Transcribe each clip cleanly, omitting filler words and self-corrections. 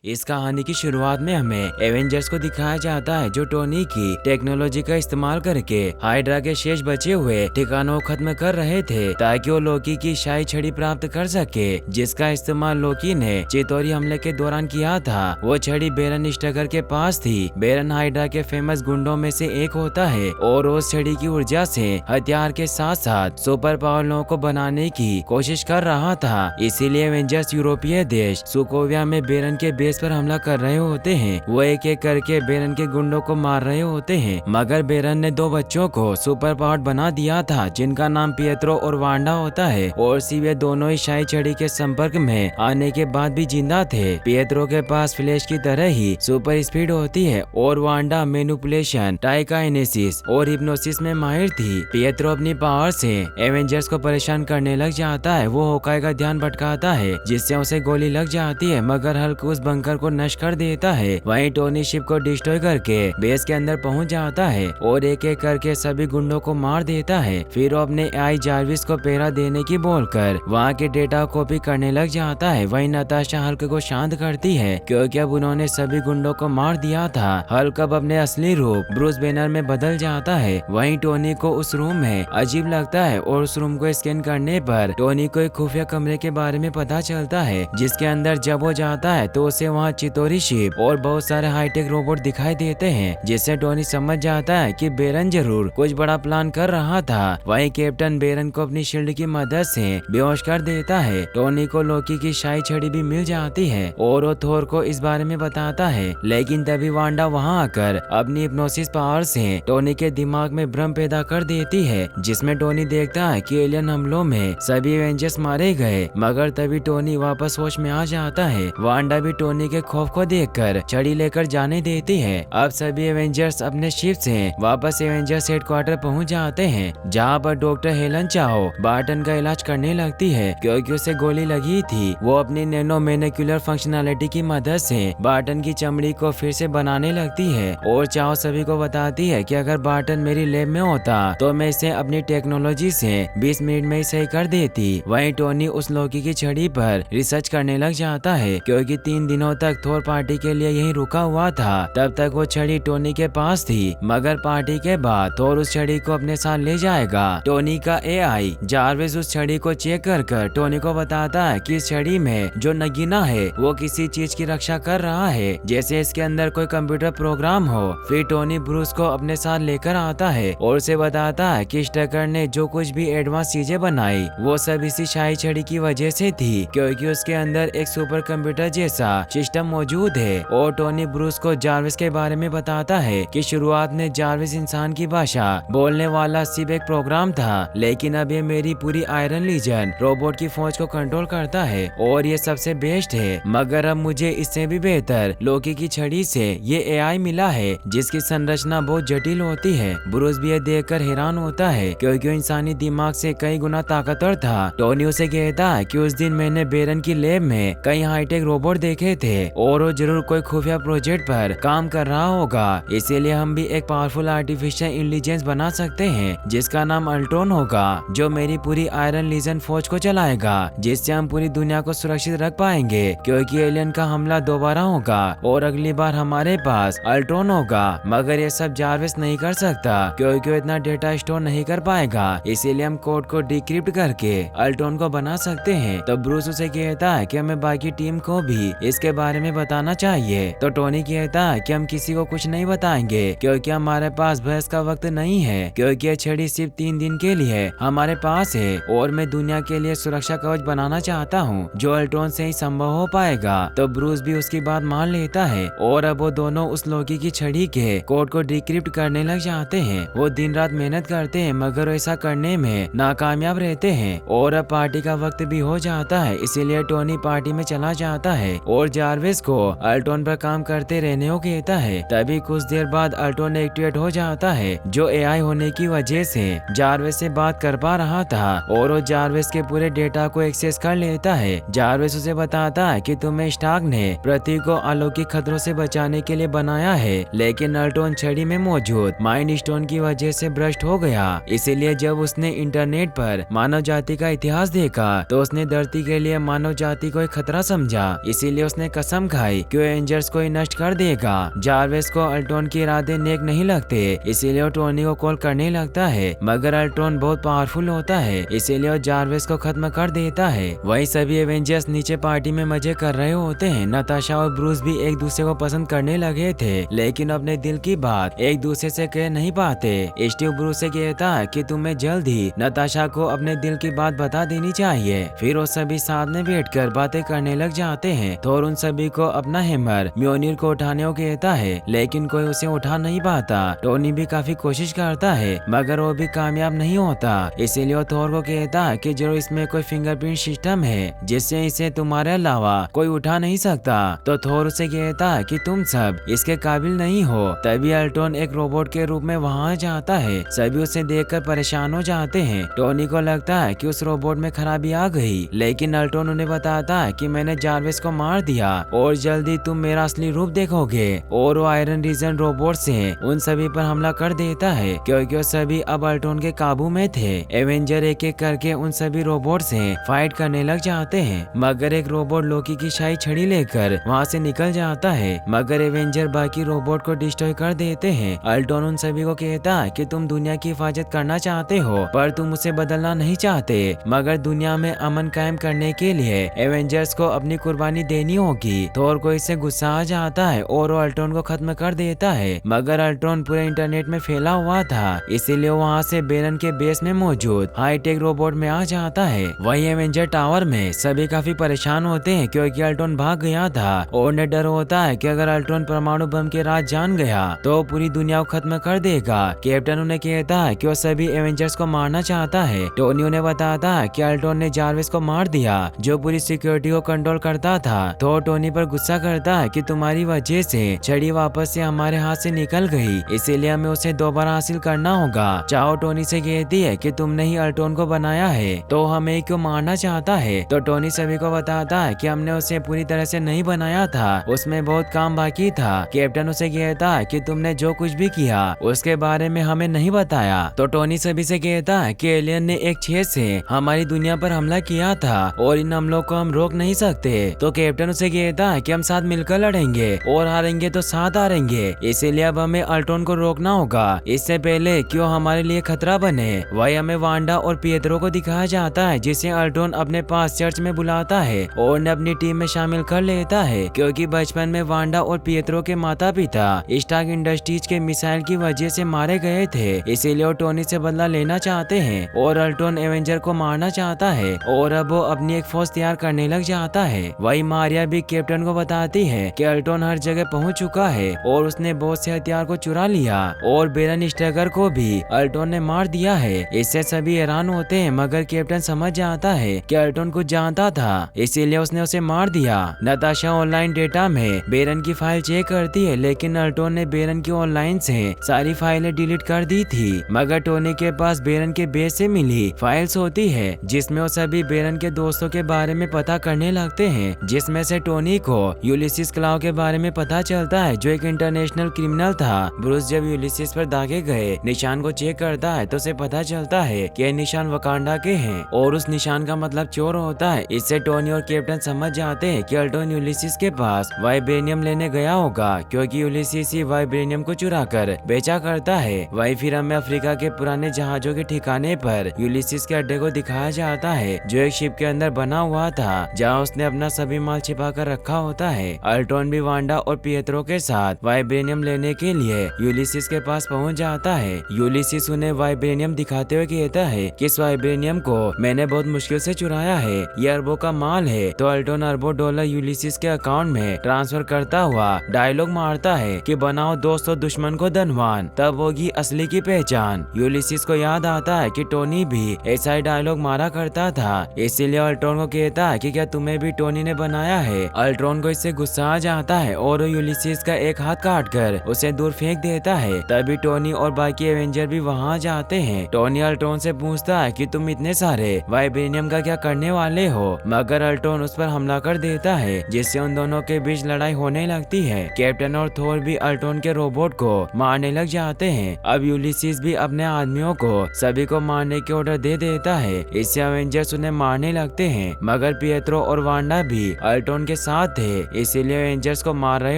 इस कहानी की शुरुआत में हमें एवेंजर्स को दिखाया जाता है जो टोनी की टेक्नोलॉजी का इस्तेमाल करके हाइड्रा के शेष बचे हुए ठिकानों को खत्म कर रहे थे ताकि वो लोकी की शाही छड़ी प्राप्त कर सके, जिसका इस्तेमाल लोकी ने चितौरी हमले के दौरान किया था। वो छड़ी बेरन स्टगर के पास थी। बेरन हाइड्रा के फेमस गुंडों में से एक होता है और उस छड़ी की ऊर्जा से हथियार के साथ साथ सुपर पावर लोगों को बनाने की कोशिश कर रहा था। इसीलिए एवेंजर्स यूरोपीय देश सुकोविया में बेरन के बेस पर हमला कर रहे होते हैं। वो एक एक करके बेरन के गुंडों को मार रहे होते हैं, मगर बेरन ने दो बच्चों को सुपर पावर बना दिया था जिनका नाम पिएत्रो और वांडा होता है, और वे दोनों ही शाही छड़ी के संपर्क में आने के बाद भी जिंदा थे। पिएत्रो के पास फ्लैश की तरह ही सुपर स्पीड होती है और वांडा मैनिपुलेशन, टाइकाइनेसिस और हिप्नोसिस में माहिर थी। पिएत्रो अपनी पावर से एवेंजर्स को परेशान करने लग जाता है। वो होकाई का ध्यान भटकाता है जिससे उसे गोली लग जाती है, मगर हल्क उस बंकर को नष्ट कर देता है। वहीं टोनी शिप को डिस्ट्रॉय करके बेस के अंदर पहुंच जाता है और एक एक करके सभी गुंडों को मार देता है। फिर वो अपने AI जार्विस को पहरा देने की बोलकर वहां के डेटा कॉपी करने लग जाता है। वहीं नताशा हल्क को शांत करती है क्योंकि अब उन्होंने सभी गुंडों को मार दिया था। हल्क अब अपने असली रूप ब्रूस बैनर में बदल जाता है। वहीं टोनी को उस रूम में अजीब लगता है और उस रूम को स्कैन करने पर टोनी को एक खुफिया कमरे के बारे में पता चलता है, जिसके अंदर जब वो जाता है तो उसे वहाँ चितौरी शिप और बहुत सारे हाईटेक रोबोट दिखाई देते हैं, जिससे टोनी समझ जाता है कि बेरन जरूर कुछ बड़ा प्लान कर रहा था। वहीं कैप्टन बेरन को अपनी शील्ड की मदद से बेहोश कर देता है। टोनी को लोकी की शाही छड़ी भी मिल जाती है और वो थोर को इस बारे में बताता है, लेकिन तभी वांडा वहाँ आकर अपनी हिप्नोसिस पावर से टोनी के दिमाग में भ्रम पैदा कर देती है, जिसमें टोनी देखता है कि एलियन हमलों में सभी एवेंजर्स मारे गए, मगर तभी टोनी वापस होश में आ जाता है। वांडा भी टोनी के खौफ को देखकर छड़ी लेकर जाने देती है। अब सभी एवेंजर्स अपने शिप से वापस एवेंजर्स हेडक्वार्टर पहुंच जाते हैं, जहां पर डॉक्टर हेलन चाओ बार्टन का इलाज करने लगती है क्योंकि उसे गोली लगी थी। वो अपनी नैनो मैनिकुलर फंक्शनैलिटी की मदद से बार्टन की चमड़ी को फिर से बनाने लगती है और चाओ सभी को बताती है कि अगर बार्टन मेरी लैब में होता तो मैं इसे अपनी टेक्नोलॉजी से 20 मिनट में ही सही कर देती। वहीं टोनी उस लोकी की छड़ी पर रिसर्च करने लग जाता है क्योंकि 3 दिनों तक थोर पार्टी के लिए यहीं रुका हुआ था। तब तक वो छड़ी टोनी के पास थी, मगर पार्टी के बाद थोर उस छड़ी को अपने साथ ले जाएगा। टोनी का AI जार्विस उस छड़ी को चेक कर टोनी को बताता है कि इस छड़ी में जो नगीना है वो किसी चीज की रक्षा कर रहा है, जैसे इसके अंदर कोई कंप्यूटर प्रोग्राम हो। फिर टोनी ब्रूस को अपने साथ लेकर आता है और उसे बताता है कि स्टकर ने जो कुछ भी एडवांस चीजें बनाई वो सब इसी शाही छड़ी की वजह से थी, क्योंकि उसके अंदर एक सुपर कंप्यूटर जैसा सिस्टम मौजूद है। और टोनी ब्रूस को जार्विस के बारे में बताता है कि शुरुआत में जार्विस इंसान की भाषा बोलने वाला सिर्फ एक प्रोग्राम था, लेकिन अब ये मेरी पूरी आयरन लीजन रोबोट की फौज को कंट्रोल करता है और ये सबसे बेस्ट है। मगर अब मुझे इससे भी बेहतर लोकी की छड़ी से ये AI मिला है जिसकी संरचना बहुत जटिल होती है। ब्रूस भी ये देखकर हैरान होता है क्योंकि वो इंसानी दिमाग से कई गुना ताकतवर था। टोनी उसे कहता है कि उस दिन मैंने बेरन की लैब में कई हाईटेक रोबोट देखे थे और वो जरूर कोई खुफिया प्रोजेक्ट पर काम कर रहा होगा, इसीलिए हम भी एक पावरफुल आर्टिफिशियल इंटेलिजेंस बना सकते हैं जिसका नाम अल्ट्रॉन होगा, जो मेरी पूरी आयरन लीजन फौज को चलाएगा, जिससे हम पूरी दुनिया को सुरक्षित रख पाएंगे क्योंकि एलियन का हमला दोबारा होगा और अगली बार हमारे पास अल्ट्रॉन होगा। मगर ये सब जार्विस नहीं कर सकता क्योंकि वो इतना डेटा स्टोर नहीं कर पाएगा, इसीलिए हम कोड को डिक्रिप्ट करके अल्ट्रॉन को बना सकते हैं। तो ब्रूस उसे कहता है कि हमें बाकी टीम को भी इसके बारे में बताना चाहिए। तो टोनी कहता है कि हम किसी को कुछ नहीं बताएंगे क्योंकि हमारे पास बहस का वक्त नहीं है, क्योंकि ये छड़ी सिर्फ 3 दिन के लिए हमारे पास है और मैं दुनिया के लिए सुरक्षा कवच बनाना चाहता हूँ जो अल्ट्रॉन से ही संभव हो पाएगा। तो ब्रूस भी उसकी बात मान लेता है और अब वो दोनों उस लोकी की छड़ी के कोड को डिक्रिप्ट करने लग जाते हैं। वो दिन रात मेहनत करते हैं मगर ऐसा करने में नाकामयाब रहते हैं और अब पार्टी का वक्त भी हो जाता है, इसीलिए टोनी पार्टी में चला जाता है और जार्विस को अल्ट्रॉन पर काम करते रहने को कहता है। तभी कुछ देर बाद अल्ट्रॉन एक्टिवेट हो जाता है जो AI होने की वजह से जार्विस से बात कर पा रहा था और वो जार्विस के पूरे डेटा को एक्सेस कर लेता है। जार्विस उसे बताता है कि तुम्हें स्टार्क ने पृथ्वी को अलौकिक खतरों से बचाने के लिए बनाया है, लेकिन अल्ट्रॉन छड़ी में मौजूद माइंड स्टोन की वजह से भ्रष्ट हो गया। इसीलिए जब उसने इंटरनेट पर मानव जाति का इतिहास देखा तो उसने धरती के लिए मानव जाति को एक खतरा समझा। इसीलिए उसने कसम खाई कि वो एवेंजर्स को ही नष्ट कर देगा। जारवेस को अल्ट्रॉन के इरादे नेक नहीं लगते, इसीलिए वो टोनी को कॉल करने लगता है, मगर अल्ट्रॉन बहुत पावरफुल होता है, इसीलिए वो जारवेस को खत्म कर देता है। वही सभी एवेंजर्स नीचे पार्टी में मजे कर रहे होते हैं। नताशा और ब्रूस भी एक दूसरे को पसंद करने लगे थे, लेकिन अपने दिल की बात एक दूसरे से कह नहीं पाते। स्टीव ब्रूस से कहता है कि तुम्हें जल्द ही नताशा को अपने दिल की बात बता देनी चाहिए। फिर वो सभी साथ में बैठकर बातें करने लग जाते हैं। थोर उन सभी को अपना हैमर म्योनिर को उठाने को कहता है, लेकिन कोई उसे उठा नहीं पाता। टोनी भी काफी कोशिश करता है, मगर वो भी कामयाब नहीं होता। इसीलिए वो थोर को कहता है कि जरूर इसमें कोई फिंगरप्रिंट सिस्टम है जिससे इसे तुम्हारे अलावा कोई उठा नहीं सकता। तो थोर उसे कहता है कि तुम सब इसके काबिल नहीं हो। तभी अल्ट्रॉन एक रोबोट के रूप में वहाँ जाता है। सभी उसे देखकर परेशान हो जाते हैं। टोनी को लगता है कि उस रोबोट में खराबी आ गई, लेकिन अल्ट्रॉन उन्हें बताता है कि मैंने जारवेस को मार दिया और जल्दी तुम मेरा असली रूप देखोगे। और वो आयरन रीजन रोबोट से उन सभी पर हमला कर देता है, क्योंकि वो सभी अब अल्ट्रॉन के काबू में थे। एवेंजर एक एक करके उन सभी रोबोट से फाइट करने लग जाते हैं, मगर एक रोबोट लोकी की शाही छड़ी लेकर वहाँ से निकल जाता है, मगर एवेंजर बाकी रोबोट को डिस्ट्रॉय कर देते हैं। अल्ट्रॉन उन सभी को कहता है कि तुम दुनिया की हिफाजत करना चाहते हो, पर तुम उसे बदलना नहीं चाहते, मगर दुनिया में अमन कायम करने के लिए एवेंजर्स को अपनी कुर्बानी देनी होगी। थोर को इससे गुस्सा आ जाता है और वो अल्ट्रॉन को खत्म कर देता है, मगर अल्ट्रॉन पूरे इंटरनेट में फैला हुआ था, इसीलिए वहाँ से बेरन के बेस में मौजूद हाईटेक रोबोट में आ जाता है। वही एवेंजर टावर में सभी काफी परेशान होते हैं, क्योंकि अल्ट्रॉन भाग गया था और उन्हें डर होता है कि अगर अल्ट्रॉन परमाणु बम के राज जान गया तो पूरी दुनिया को खत्म कर देगा। कैप्टन उन्हें कहता है कि वो सभी एवेंजर्स को मारना चाहता है। टोनी उन्हें बताता है कि अल्ट्रॉन ने जारवेस को मार दिया, जो पूरी सिक्योरिटी को कंट्रोल करता था। तो टोनी पर गुस्सा करता है कि तुम्हारी वजह से छड़ी वापस से हमारे हाथ से निकल गई, इसीलिए हमें उसे दोबारा हासिल करना होगा। चाहो टोनी से कहती है कि तुमने ही अल्ट्रॉन को बनाया है, तो हमें क्यों मारना चाहता है। तो टोनी सभी को बताता है कि हमने उसे पूरी तरह से नहीं बनाया था, उसमें बहुत काम बाकी था। कैप्टन उसे कहता है कि तुमने जो कुछ भी किया उसके बारे में हमें नहीं बताया। तो टोनी सभी से कहता है कि एलियन ने एक छेद से हमारी दुनिया पर हमला किया था और इन हमलों को हम रोक नहीं सकते। तो कैप्टन उसे कहता है कि हम साथ मिलकर लड़ेंगे और हारेंगे तो साथ हारेंगे, इसीलिए अब हमें अल्ट्रॉन को रोकना होगा इससे पहले कि वो हमारे लिए खतरा बने। वही हमें वांडा और पिएत्रो को दिखाया जाता है, जिसे अल्ट्रॉन अपने पास चर्च में बुलाता है और उन्हें अपनी टीम में शामिल कर लेता है, क्योंकि बचपन में वांडा और पिएत्रो के माता पिता स्टार्क इंडस्ट्रीज के मिसाइल की वजह से मारे गए थे, इसीलिए वो टोनी से बदला लेना चाहते हैं और अल्ट्रॉन एवेंजर को मारना चाहता है और अब वो अपनी एक फौज तैयार करने लग जाता है। वही मारिया भी कैप्टन को बताती है कि अल्ट्रॉन हर जगह पहुंच चुका है और उसने बहुत से हथियार को चुरा लिया और बेरन स्ट्रगर को भी अल्ट्रॉन ने मार दिया है। इससे सभी हैरान होते हैं, मगर कैप्टन समझ जाता है कि अल्ट्रॉन कुछ जानता था, इसीलिए उसने उसे मार दिया। नताशा ऑनलाइन डेटा में बेरन की फाइल चेक करती है, लेकिन अल्ट्रॉन ने बेरन की ऑनलाइन से सारी फाइलें डिलीट कर दी थी, मगर टोनी के पास बेरन के बेस से मिली फाइल्स होती है, जिसमें वो सभी बेरन के दोस्तों के बारे में पता करने लगते हैं, जिसमें से टोनी को यूलिसिस क्लाव के बारे में पता चलता है, जो एक इंटरनेशनल क्रिमिनल था। ब्रूस जब यूलिसिस पर दागे गए निशान को चेक करता है तो उसे पता चलता है कि ये निशान वकांडा के हैं और उस निशान का मतलब चोर होता है। इससे टोनी और कैप्टन समझ जाते हैं कि अल्ट्रॉन यूलिसिस के पास वाइब्रेनियम लेने गया होगा, क्योंकि यूलिसिस ही वाइब्रेनियम को चुरा कर बेचा करता है। वही फिर हमें अफ्रीका के पुराने जहाजों के ठिकाने पर यूलिसिस के अड्डे को दिखाया जाता है, जो एक शिप के अंदर बना हुआ था, जहाँ उसने अपना सभी माल छिपा कर रखा होता है। अल्ट्रॉन भी वांडा और पिएत्रो के साथ वाइब्रेनियम लेने के लिए यूलिसिस के पास पहुंच जाता है। यूलिसिस उन्हें वाइब्रेनियम दिखाते हुए कहता है कि इस वाइब्रेनियम को मैंने बहुत मुश्किल से चुराया है, ये अरबों का माल है। तो अल्ट्रॉन अरबों डॉलर यूलिसिस के अकाउंट में ट्रांसफर करता हुआ डायलॉग मारता है कि बनाओ दोस्त और दुश्मन को धनवान, तब होगी असली की पहचान। यूलिसिस को याद आता है कि टोनी भी ऐसा ही डायलॉग मारा करता था, इसीलिए अल्ट्रॉन को कहता है कि क्या तुम्हें भी टोनी ने बनाया है। अल्ट्रॉन को इससे गुस्सा आ जाता है और वो यूलिसिस का एक हाथ काट कर उसे दूर फेंक देता है। तभी टोनी और बाकी एवेंजर भी वहाँ जाते हैं। टोनी अल्ट्रॉन से पूछता है कि तुम इतने सारे वाइब्रेनियम का क्या करने वाले हो, मगर अल्ट्रॉन उस पर हमला कर देता है, जिससे उन दोनों के बीच लड़ाई होने लगती है। कैप्टन और थोर भी अल्ट्रॉन के रोबोट को मारने लग जाते हैं। अब यूलिसिस भी अपने आदमियों को सभी को मारने के ऑर्डर दे देता है, इससे एवेंजर्स उन्हें मारने लगते हैं, मगर पिएत्रो और वांडा भी अल्ट्रॉन के साथ थे, इसीलिए एवेंजर्स को मार रहे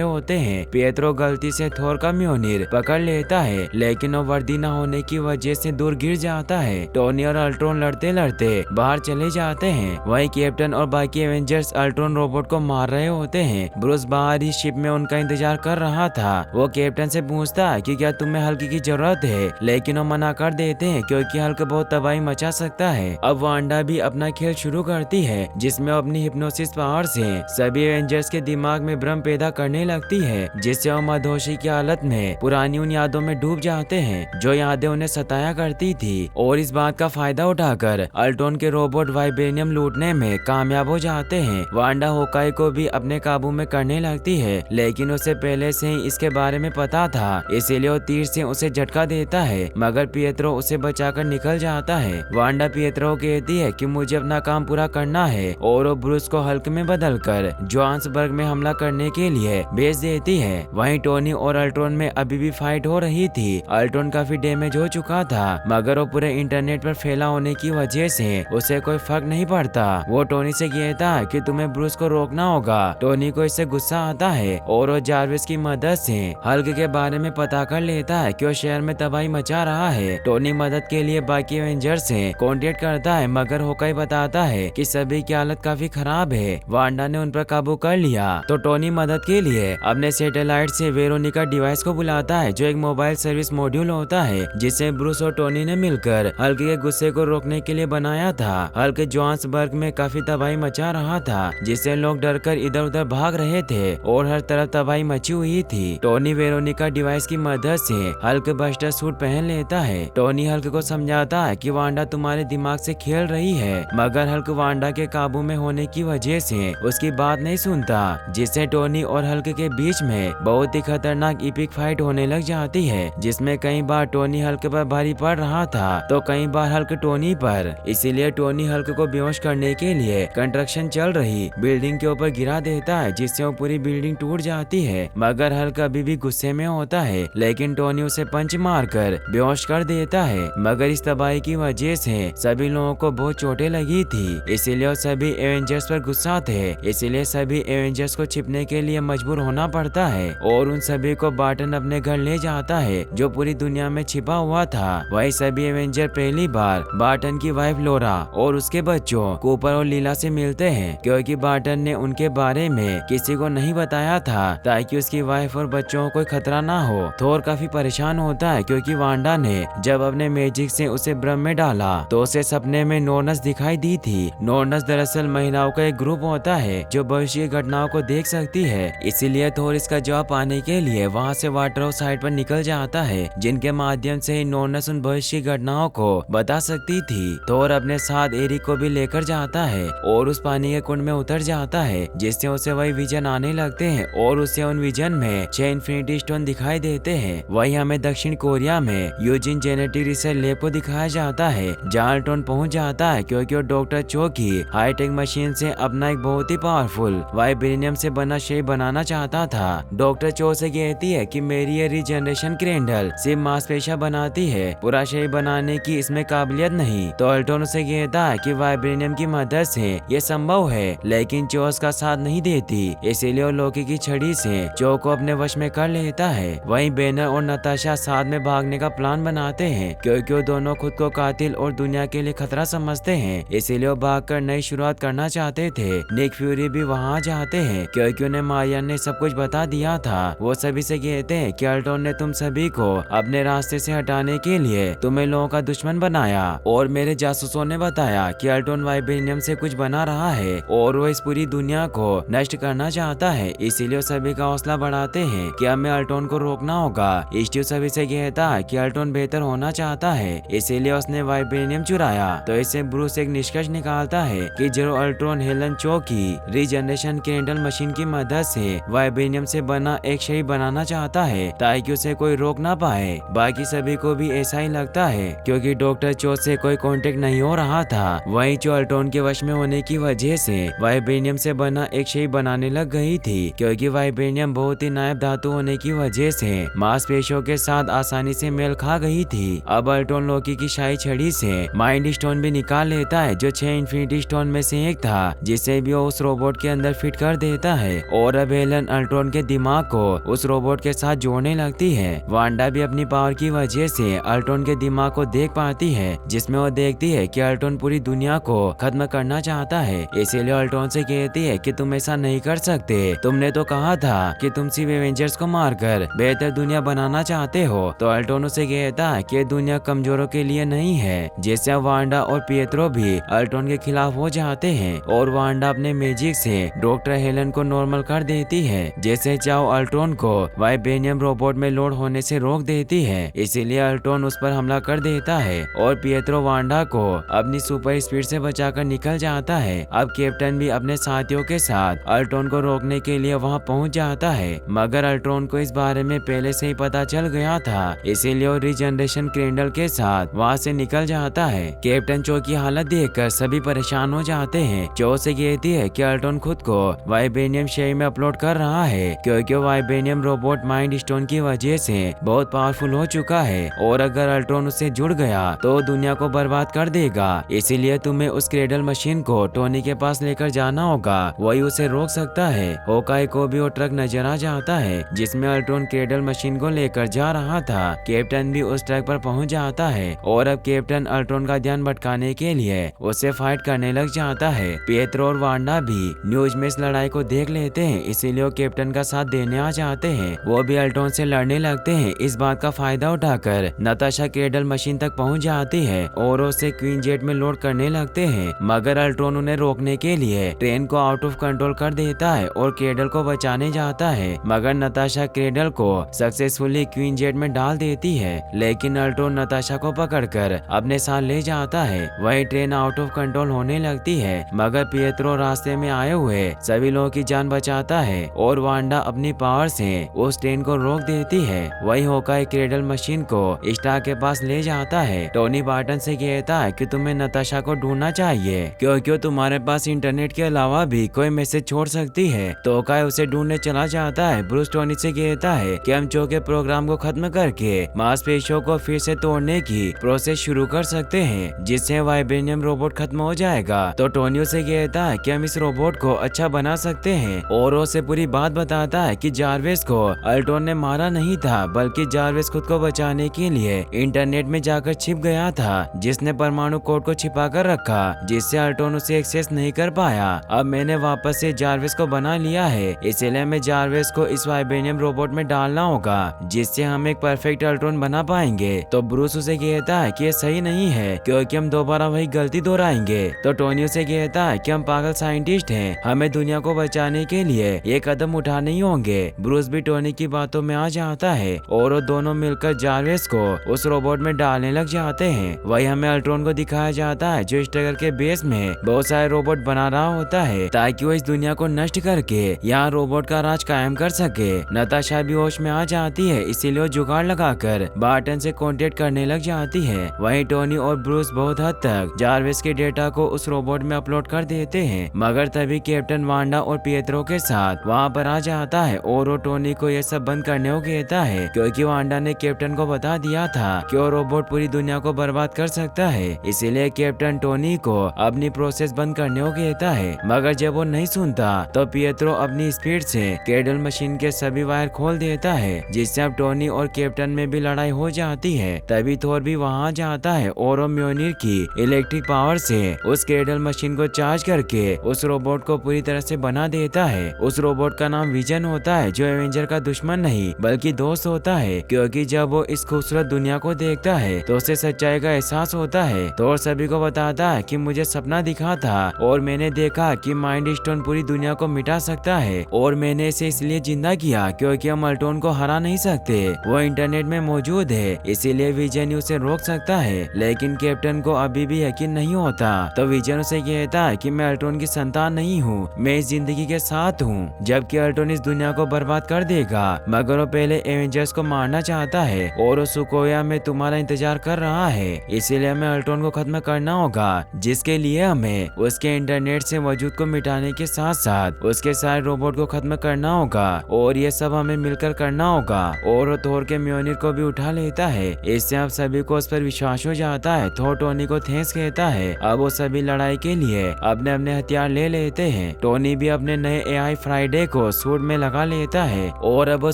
होते हैं। पिएत्रो गलती से थोर का म्योनिर पकड़ लेता है, लेकिन वो वर्दी न होने की वजह से दूर गिर जाता है। टोनी और अल्ट्रॉन लड़ते लड़ते बाहर चले जाते हैं। वहीं कैप्टन और बाकी एवेंजर्स अल्ट्रॉन रोबोट को मार रहे होते हैं। ब्रूस बाहर ही शिप में उनका इंतजार कर रहा था। वो कैप्टन से पूछता है कि क्या तुम्हें हल्क की जरूरत है, लेकिन वो मना कर देते हैं क्योंकि हल्क बहुत तबाही मचा सकता है। अब वांडा भी अपना खेल शुरू करती है, जिसमें अपनी हिप्नोसिस पावर से सभी एवेंजर्स के दिमाग में भ्रम पैदा करने लगती है, जिससे वो मदहोशी की हालत में पुरानी उन यादों में डूब जाते हैं जो यादें उन्हें सताया करती थी। और इस बात का फायदा उठाकर अल्ट्रॉन के रोबोट वाइब्रेनियम लूटने में कामयाब हो जाते हैं। वांडा होकाई को भी अपने काबू में करने लगती है, लेकिन उसे पहले से ही इसके बारे में पता था, इसीलिए वो तीर से उसे झटका देता है, मगर पिएत्रो उसे बचाकर निकल जाता है। वांडा पिएत्रो कहती है कि मुझे अपना काम पूरा करना है और वो ब्रूस को हल्क में बदलकर जोहान्सबर्ग में हमला करने के लिए भेज देती है। वहीं टोनी और अल्ट्रॉन में अभी भी फाइट हो रही थी। अल्ट्रॉन काफी डैमेज हो चुका था, मगर वो पूरे इंटरनेट पर फैला होने की वजह से उसे कोई फर्क नहीं पड़ता। वो टोनी से कहता है कि तुम्हें ब्रूस को रोकना होगा। टोनी को इससे गुस्सा आता है और वो जार्विस की मदद से हल्क के बारे में पता कर लेता है कि वो शहर में तबाही मचा रहा है। टोनी मदद के लिए बाकी एवेंजर्स से कॉन्टेक्ट करता है, मगर होकाई बताता है कि सभी की हालत काफी खराब है। वांडा ने उन पर काबू कर लिया तो टोनी मदद के लिए अपने सैटेलाइट से वेरोनिका डिवाइस को बुलाता है, जो एक मोबाइल सर्विस मॉड्यूल होता है, जिसे ब्रूस और टोनी ने मिलकर हल्क के गुस्से को रोकने के लिए बनाया था। हल्क जोहान्सबर्ग में काफी तबाही मचा रहा था, जिससे लोग डरकर इधर उधर भाग रहे थे और हर तरफ तबाही मची हुई थी। टोनी वेरोनिका डिवाइस की मदद से हल्क बस्टर सूट पहन लेता है। टोनी हल्क को समझाता है कि वांडा तुम्हारे दिमाग से खेल रही है, मगर हल्क वांडा के काबू में होने की वजह से उसकी बात नहीं सुनता, जिससे टोनी और हल्क के बीच में बहुत ही खतरनाक इपिक फाइट होने लग जाती है, जिसमें कई बार टोनी हल्क पर भारी पड़ रहा था तो कई बार हल्क टोनी पर। इसीलिए टोनी हल्क को बेहोश करने के लिए कंस्ट्रक्शन चल रही बिल्डिंग के ऊपर गिरा देता है, जिससे वो पूरी बिल्डिंग टूट जाती है। मगर हल्क अभी भी गुस्से में होता है, लेकिन टोनी उसे पंच मारकर बेहोश कर देता है। मगर इस तबाही की वजह से सभी लोगों को बहुत चोटें लगी थी, इसीलिए सभी एवेंजर्स पर गुस्सा थे। इसीलिए सभी एवेंजर्स को छिपने के लिए मजबूर होना पड़ता है और उन सभी को बार्टन अपने घर ले जाता है, जो पूरी दुनिया में छिपा हुआ था। वही सभी एवेंजर पहली बार बार्टन की वाइफ लोरा और उसके बच्चों कूपर और लीला से मिलते हैं, क्योंकि बार्टन ने उनके बारे में किसी को नहीं बताया था ताकि उसकी वाइफ और बच्चों को कोई खतरा ना हो। थोर काफी परेशान होता है क्योंकि वांडा ने जब अपने मैजिक से उसे भ्रम में डाला तो उसे सपने में नॉर्नस दिखाई दी थी। नॉर्नस दरअसल महिलाओं का एक ग्रुप होता है जो भविष्य की घटनाओं को देख सकती है, इसीलिए थोर इसका जवाब पाने के लिए वहाँ से वाटर साइड पर निकल जाता है, जिनके माध्यम से ही नॉर्नस उन भविष्य की घटनाओं को बता सकती थी। थोर अपने साथ एरिक को भी लेकर जाता है और उस पानी के कुंड में उतर जाता है, जिससे उसे वही विजन आने लगते हैं और उसे उन विजन में 6 इन्फिनिटी स्टोन दिखाई देते हैं। वही हमें दक्षिण कोरिया में यूजिन जेनेटिक रिसर्च लैब को दिखाया जाता है, जहाँ अल्ट्रॉन पहुंच जाता है क्योंकि वो डॉक्टर चो की हाईटेक मशीन से अपना एक बहुत ही पावरफुल वाइब्रेनियम से बना शरीर बनाना चाहता था। डॉक्टर चो से कहती है कि मेरी ये रीजनरेशन क्रेंडल सिर्फ मांसपेशियां बनाती है, पूरा शरीर बनाने की इसमें काबिलियत नहीं। तो अल्ट्रॉन उसे कहता है कि वाइब्रेनियम की मदद से ये संभव है, लेकिन चो उसका साथ नहीं देती, इसीलिए वो लोकी की छड़ी से चो को अपने वश में कर लेता है। वहीं बैनर और नताशा साथ में भागने का प्लान बनाते हैं, क्योंकि वो दोनों खुद को कातिल और दुनिया के लिए खतरा समझते हैं, इसीलिए वो भागकर नई शुरुआत करना चाहते थे। निक फ्यूरी भी वहाँ जाते हैं क्योंकि उन्हें मारियन ने सब कुछ बता दिया था। वो सभी से कहते हैं कि अल्ट्रॉन ने तुम सभी को अपने रास्ते से हटाने के लिए तुम्हें लोगों का दुश्मन बनाया और मेरे जासूसों ने बताया कि अल्ट्रॉन वाइब्रेनियम से कुछ बना रहा है और वो इस पूरी दुनिया को नष्ट करना चाहता है, इसीलिए सभी का हौसला बढ़ाते हैं कि हमें अल्ट्रॉन को रोकना होगा। स्टीव सभी से कहता है कि अल्ट्रॉन बेहतर होना चाहता है, इसीलिए उसने वाइब्रेनियम चुराया। तो इससे ब्रूस एक निष्कर्ष निकालता है कि जरूर अल्ट्रॉन हेलन चो की रीजनरेशन कैंडल मशीन की मदद से वाइब्रेनियम से बना एक शरीर बनाना चाहता है ताकि उसे कोई रोक ना पाए। बाकी सभी को भी ऐसा ही लगता है क्योंकि डॉक्टर चो से कोई कांटेक्ट नहीं हो रहा था। वहीं चो अल्ट्रॉन के वश में होने की वजह से वाइब्रेनियम से बना एक शरीर बनाने लग गई थी, क्योंकि वाइब्रेनियम बहुत ही नायाब धातु होने की वजह से मांसपेशियों के साथ आसानी से मेल खा गई थी। अब अल्ट्रॉन लोकी की शाही छड़ी से माइंड स्टोन भी निकाल लेता है, जो 6 इन्फिनिटी स्टोन में से एक था, जिसे भी वो उस रोबोट के अंदर फिट कर देता है और अब हेलन अल्ट्रॉन के दिमाग को उस रोबोट के साथ जोड़ने लगती है। वांडा भी अपनी पावर की वजह से अल्ट्रॉन के दिमाग को देख पाती है, जिसमें वो देखती है कि अल्ट्रॉन पूरी दुनिया को खत्म करना चाहता है। इसीलिए अल्ट्रॉन से कहती है कि तुम ऐसा नहीं कर सकते, तुमने तो कहा था कि तुम सिर्फ एवेंजर्स को मारकर बेहतर दुनिया बनाना चाहते हो। तो अल्ट्रॉन उसे कहता है कि दुनिया कमजोरों के लिए नहीं है, जिससे वांडा और पिएत्रो भी अल्ट्रॉन के खिलाफ हो जाते हैं और वांडा अपने मैजिक से डॉक्टर हेलन को नॉर्मल कर देती है, जैसे चाहो अल्ट्रॉन को वाइब्रेनियम रोबोट में लोड होने से रोक देती है। इसीलिए अल्ट्रॉन उस पर हमला कर देता है और पिएत्रो वांडा को अपनी सुपर स्पीड से बचाकर निकल जाता है। अब कैप्टन भी अपने साथियों के साथ अल्ट्रॉन को रोकने के लिए वहां पहुंच जाता है, मगर अल्ट्रॉन को इस बारे में पहले से ही पता चल गया था, इसीलिए वो रीजनरेशन क्रेंडल के साथ वहां से निकल जाता है। कैप्टन चो की हालत देखकर सभी परेशान हो जाते हैं। चो से कहती है कि अल्ट्रॉन खुद को वाइब्रेनियम शेल में अपलोड कर रहा है, क्योंकि वाइब्रेनियम रोबोट माइंड स्टोन की वजह से बहुत पावरफुल हो चुका है और अगर अल्ट्रॉन उससे जुड़ गया तो दुनिया को बर्बाद कर देगा। इसीलिए तुम्हें उस क्रेडल मशीन को टोनी के पास लेकर जाना होगा, वही उसे रोक सकता है। होकाई को भी वो ट्रक नजर आ जाता है जिसमें अल्ट्रॉन क्रेडल मशीन को लेकर जा रहा था। कैप्टन भी उस ट्रक पर पहुंच जाता है और अब कैप्टन अल्ट्रॉन का ध्यान भटकाने के लिए उससे फाइट करने लग जाता है। पिएत्रो और वांडा भी न्यूज में इस लड़ाई को देख लेते हैं, इसीलिए वो कैप्टन का साथ देने आ जाते हैं। वो भी अल्ट्रॉन से लड़ने लगते हैं। इस बात का फायदा उठाकर नताशा क्रेडल मशीन तक पहुंच जाती है और उसे क्वीन जेट में लोड करने लगते हैं, मगर अल्ट्रॉन उन्हें रोकने के लिए ट्रेन को आउट ऑफ कंट्रोल कर देता है और क्रेडल को बचाने जाता है, मगर नताशा क्रेडल को सक्सेसफुली क्वीन जेट में डाल देती है। लेकिन अल्ट्रॉन नताशा को पकड़कर अपने साथ ले जाता है। वही ट्रेन आउट ऑफ कंट्रोल होने लगती है, मगर पिएत्रो रास्ते में आए हुए सभी लोगों की जान बचाता है और वांडा अपनी पावर से उस ट्रेन को रोक देती है। वही होकाई क्रेडल मशीन को स्टार के पास ले जाता है। टोनी बार्टन से कहता है कि तुम्हें नताशा को ढूंढना चाहिए, क्योंकि तुम्हारे पास इंटरनेट के अलावा भी कोई मैसेज छोड़ सकती है। तो होकाई उसे ढूंढने चला जाता है। ब्रूस टोनी से कहता है कि हम चो के प्रोग्राम को खत्म करके मांसपेशियों को फिर से तोड़ने की प्रोसेस शुरू कर सकते हैं, जिससे वाइब्रेनियम रोबोट खत्म हो जाएगा। तो टोनी उसे कहता है कि हम इस रोबोट को अच्छा बना सकते हैं और उसे पूरी बात बताता है कि जारवेस को अल्ट्रॉन ने मारा नहीं था, बल्कि जारवेस खुद को बचाने के लिए इंटरनेट में जाकर छिप गया था, जिसने परमाणु कोड को छिपा कर रखा, जिससे अल्ट्रॉन उसे एक्सेस नहीं कर पाया। अब मैंने वापस से जारवेस को बना लिया है, इसलिए हमें जारवेस को इस वाइब्रेनियम रोबोट में डालना होगा, जिससे हम एक परफेक्ट अल्ट्रॉन बना पाएंगे। तो ब्रूस उसे कहता है कि ये सही नहीं है, क्योंकि हम दोबारा वही गलती दोहराएंगे। तो टोनी उसे कहता है कि हम पागल साइंटिस्ट हैं, हमें दुनिया को बचाने के लिए ये कदम उठाने ही होंगे। ब्रूस भी टोनी की बातों में आ जाता है और वो दोनों मिलकर जारवेस को उस रोबोट में डालने लग जाते हैं। वही हमें अल्ट्रॉन को दिखाया जाता है, जो स्ट्रगल के बेस में बहुत सारे रोबोट बना रहा होता है, ताकि वो इस दुनिया को नष्ट करके यहाँ रोबोट का राज कायम कर सके। नताशा भी होश में आ जाती है, इसीलिए वो जुगाड़ लगाकर बार्टन से कॉन्टेक्ट करने लग जाती है। वहीं टोनी और ब्रूस बहुत हद तक जारवेस के डेटा को उस रोबोट में अपलोड कर देते हैं, मगर तभी कैप्टन वांडा और पिएत्रो के साथ वहाँ पर आ जाता है और वो टोनी को ये सब बंद करने को कहता है, क्योंकि वांडा ने कैप्टन को बता दिया था कि वो रोबोट पूरी दुनिया को बर्बाद कर सकता है। इसीलिए कैप्टन टोनी को अपनी प्रोसेस बंद करने को कहता है, मगर जब वो नहीं सुनता तो पिएत्रो अपनी स्पीड से क्रेडल मशीन के सभी वायर खोल देता है, जिससे अब टोनी और कैप्टन में भी लड़ाई हो जाती है। तभी थोर भी वहाँ जाता है और वो म्योनिर की इलेक्ट्रिक पावर से उस क्रेडल मशीन को चार्ज करके उस रोबोट को पूरी तरह से बना देता है। उस रोबोट का नाम विजन होता है, जो एवेंजर का दुश्मन नहीं बल्कि दोस्त होता है, क्योंकि जब वो इस खूबसूरत दुनिया को देखता है तो उसे सच्चाई का एहसास होता है। थोर सभी को बताता है कि मुझे सपना दिखा था और मैंने देखा कि माइंड स्टोन पूरी दुनिया को मिटा सकता है और मैंने इसे इसलिए जिंदा किया क्योंकि हम अल्ट्रॉन को हरा नहीं सकते, वो इंटरनेट में मौजूद है, इसीलिए विजन उसे रोक सकता है। लेकिन कैप्टन को अभी भी यकीन नहीं होता, तो विजन उसे कहता है कि मैं अल्ट्रॉन की संतान नहीं हूँ, मैं इस जिंदगी के साथ हूँ, जबकि अल्ट्रॉन इस दुनिया को बर्बाद कर देगा। मगर वो पहले एवेंजर्स को मारना चाहता है और वो सुकोया में तुम्हारा इंतजार कर रहा है, इसीलिए हमें अल्ट्रॉन को खत्म करना होगा, जिसके लिए हमें उसके इंटरनेट से वजूद को मिटाने के साथ साथ उसके सारे रोबोट को खत्म करना होगा और ये सब हमें मिलकर करना होगा। और वो थोर के म्योनिर को भी उठा लेता है, इससे अब सभी को उस पर विश्वास हो जाता है। थोर टोनी को थैंक्स कहता है। अब वो सभी लड़ाई के लिए अपने अपने हथियार ले लेते हैं। टोनी भी अपने नए एआई फ्राइडे को सूट में लगा लेता है और अब वो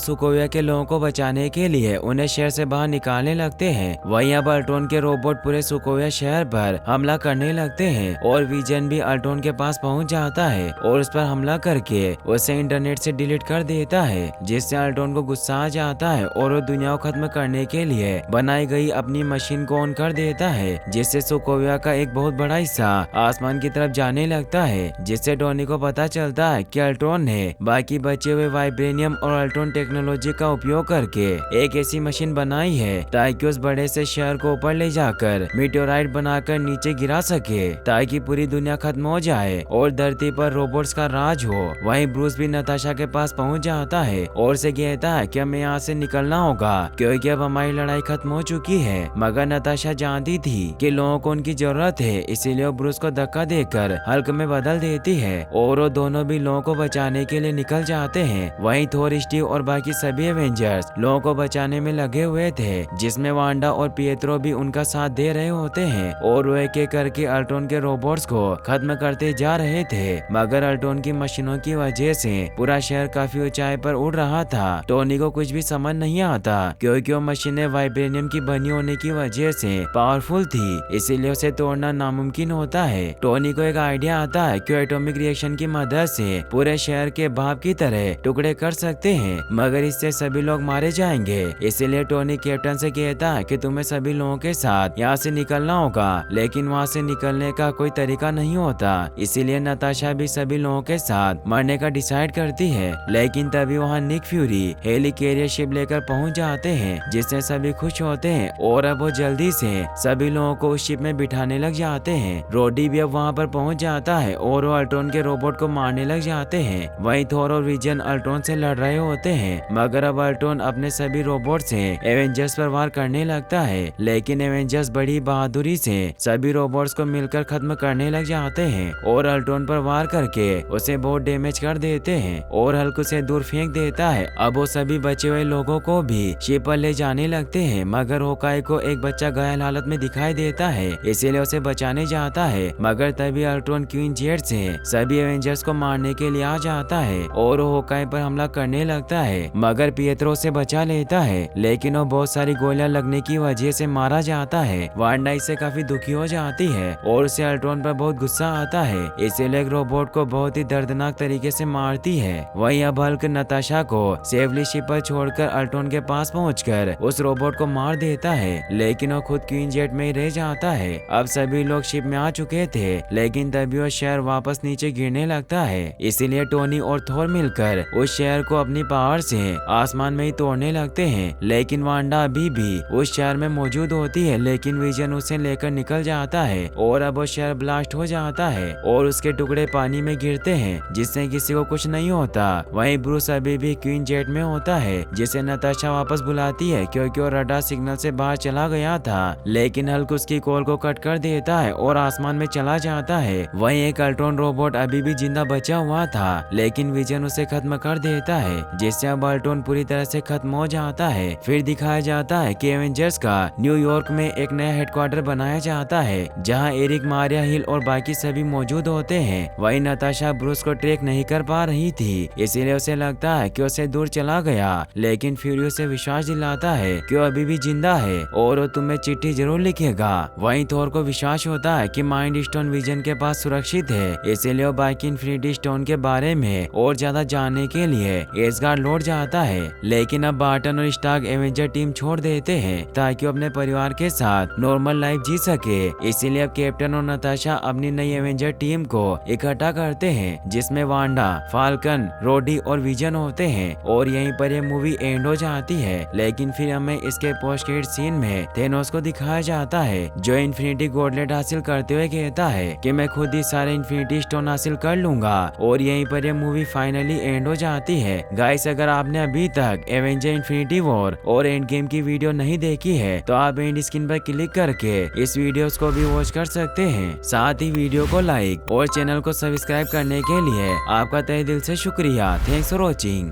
सोकोविया के लोगों को बचाने के लिए उन्हें शहर से बाहर निकालने लगते हैं। वहीं अब अल्ट्रॉन के रोबोट पूरे सोकोविया शहर पर हमला करने लगते हैं और विजन भी अल्ट्रॉन के पास पहुंच जाता है और उस पर हमला करके उसे इंटरनेट से डिलीट कर देता है, जिससे अल्ट्रॉन को गुस्सा आ जाता है और वो दुनिया को खत्म करने के लिए बनाई गई अपनी मशीन को ऑन कर देता है, जिससे सोकोविया का एक बहुत बड़ा हिस्सा आसमान की तरफ जाने लगता है। जिससे टोनी को पता चलता है कि अल्ट्रॉन ने बाकी बचे हुए वाइब्रेनियम और अल्ट्रॉन टेक्नोलॉजी का उपयोग करके एक ऐसी मशीन बनाई है ताकि उस बड़े से शहर को ऊपर ले जाकर मीटेओराइट बनाकर नीचे गिरा सके, ताकि पूरी दुनिया खत्म हो जाए और धरती पर रोबोट्स का राज हो। वहीं ब्रूस भी नताशा के पास पहुंच जाता है और उसे कहता है कि हमें यहाँ से निकलना होगा क्योंकि अब हमारी लड़ाई खत्म हो चुकी है। मगर नताशा जानती थी कि लोगों को उनकी जरूरत है, इसीलिए वो ब्रूस को धक्का देकर हल्क में बदल देती है और वो दोनों भी लोगों को बचाने के लिए निकल जाते हैं। वहीं थोर, स्टीव और बाकी सभी एवेंजर्स लोगों को बचाने में लगे हुए थे, जिसमें वांडा और पिएत्रो भी उनका साथ दे रहे होते हैं और वो एक एक करके अल्ट्रॉन के रोबोट्स को खत्म करते जा रहे थे। मगर अल्ट्रॉन की मशीनों की वजह से पूरा शहर काफी ऊंचाई पर उड़ रहा था। टोनी को कुछ भी समझ नहीं आता क्योंकि वो मशीनें वाइब्रेनियम की बनी होने की वजह से पावरफुल थी, इसीलिए उसे तोड़ना नामुमकिन होता है। टोनी को एक आइडिया आता है कि एटॉमिक रिएक्शन की मदद से पूरे शहर के भाप की तरह टुकड़े कर सकते हैं, मगर इससे सभी लोग मारे जाएंगे। इसीलिए टोनी कैप्टन से कहता है कि तुम्हें सभी लोगों के साथ यहाँ से निकलना होगा, लेकिन वहाँ से निकलने का कोई तरीका नहीं होता। इसीलिए नताशा भी सभी लोगों के साथ मरने का डिसाइड करती है। लेकिन तभी वहाँ Nick Fury helicarrier ship लेकर पहुँच जाते हैं, जिससे सभी खुश होते हैं और अब वो जल्दी से सभी लोगों को उस शिप में बिठाने लग जाते हैं। रोडी भी अब वहाँ पर पहुँच जाता है और वो अल्ट्रॉन के रोबोट को मारने लग जाते हैं। वहीं थोर और विजन अल्ट्रॉन से लड़ रहे होते हैं, मगर अब अल्ट्रॉन अपने सभी रोबोट से एवेंजर्स पर वार करने लगता है। लेकिन एवेंजर्स बड़ी बहादुरी से सभी रोबोट्स को मिलकर खत्म करने लग जाते हैं और अल्ट्रॉन पर वार करके उसे बहुत डैमेज कर देते हैं और हल्क उसे दूर फेंक देता है। अब वो सभी बचे हुए लोगों को भी शिप पर ले जाने लगते हैं, मगर होकाई को एक बच्चा घायल हालत में दिखाई देता है, इसीलिए उसे बचाने जाता है। मगर तभी अल्ट्रॉन क्वीन जेट से सभी एवेंजर्स को मारने के लिए आ जाता है और वो होकाई पर हमला करने लगता है, मगर पिएत्रो से बचा लेता है। लेकिन वो बहुत सारी गोलियां लगने की वजह से मारा जाता है। वांडा इससे काफी दुखी हो जाती है और उसे अल्ट्रॉन पर बहुत गुस्सा आता है, इसीलिए एक रोबोट को बहुत ही दर्दनाक तरीके से मारती है। वहीं अब हल्क नताशा को सेफली शिप पर छोड़कर अल्ट्रॉन के पास पहुंचकर उस रोबोट को मार देता है, लेकिन वो खुद क्वीन जेट में ही रह जाता है। अब सभी लोग शिप में आ चुके थे, लेकिन तभी वो शहर वापस नीचे गिरने लगता है। इसीलिए टोनी और थोर मिलकर उस शहर को अपनी पावर से आसमान में ही तोड़ने लगते हैं। लेकिन वांडा अभी भी उस शहर में मौजूद होती है, लेकिन विजन उसे लेकर निकल जाता है और अब वो शहर ब्लास्ट हो जाता है और उसके टुकड़े पानी में गिरते हैं, जिससे किसी को कुछ नहीं होता। वहीं ब्रूस अभी भी क्वीन जेट में होता है, जिसे नताशा वापस बुलाती है क्योंकि वो रडार सिग्नल से बाहर चला गया था। लेकिन हल्क उसकी कॉल को कट कर देता है और आसमान में चला जाता है। वहीं एक अल्ट्रॉन रोबोट अभी भी जिंदा बचा हुआ था, लेकिन विजन उसे खत्म कर देता है, जिससे अब अल्ट्रॉन पूरी तरह से खत्म हो जाता है। फिर दिखाया जाता है कि एवेंजर्स का न्यूयॉर्क में एक नया हेडक्वार्टर बनाया जाता है, जहां एरिक, मारिया हिल और बाकी सभी मौजूद होते हैं। वहीं नताशा ब्रूस को ट्रैक नहीं कर पा रही थी, इसीलिए उसे लगता है कि उसे दूर चला गया। लेकिन फ्यूरी उसे विश्वास दिलाता है कि वो अभी भी जिंदा है और वो तुम्हें चिट्ठी जरूर लिखेगा। वहीं थोर को विश्वास होता है कि माइंड स्टोन विजन के पास सुरक्षित है, इसीलिए वो बाकी इन्फिनिटी स्टोन के बारे में और ज्यादा जानने के लिए एसगार्ड लौट जाता है। लेकिन अब बार्टन और स्टार्क एवेंजर टीम छोड़ देते हैं ताकि वो अपने परिवार के साथ नॉर्मल लाइफ जी सके। इसीलिए अब कैप्टन और नताशा अपनी नई एवेंजर टीम को इकट्ठा करते हैं, जिसमें वांडा, फाल्कन, रोडी और विजन होते हैं और यहीं पर यह मूवी एंड हो जाती है। लेकिन फिर हमें इसके पोस्ट क्रेडिट सीन में थेनोस को दिखाया जाता है, जो इन्फिनिटी गॉडलेट हासिल करते हुए कहता है कि मैं खुद ही सारे इन्फिनिटी स्टोन हासिल कर लूंगा और यहीं पर यह मूवी फाइनली एंड हो जाती है। गाइस, अगर आपने अभी तक एवेंजर इन्फिनिटी वॉर और एंड गेम की वीडियो नहीं देखी है तो आप एंड स्क्रीन पर क्लिक करके इस वीडियोस को भी वॉच कर सकते हैं। साथ ही वीडियो को लाइक और चैनल को सब्सक्राइब करने के लिए आपका तहे दिल से शुक्रिया। Thanks for watching.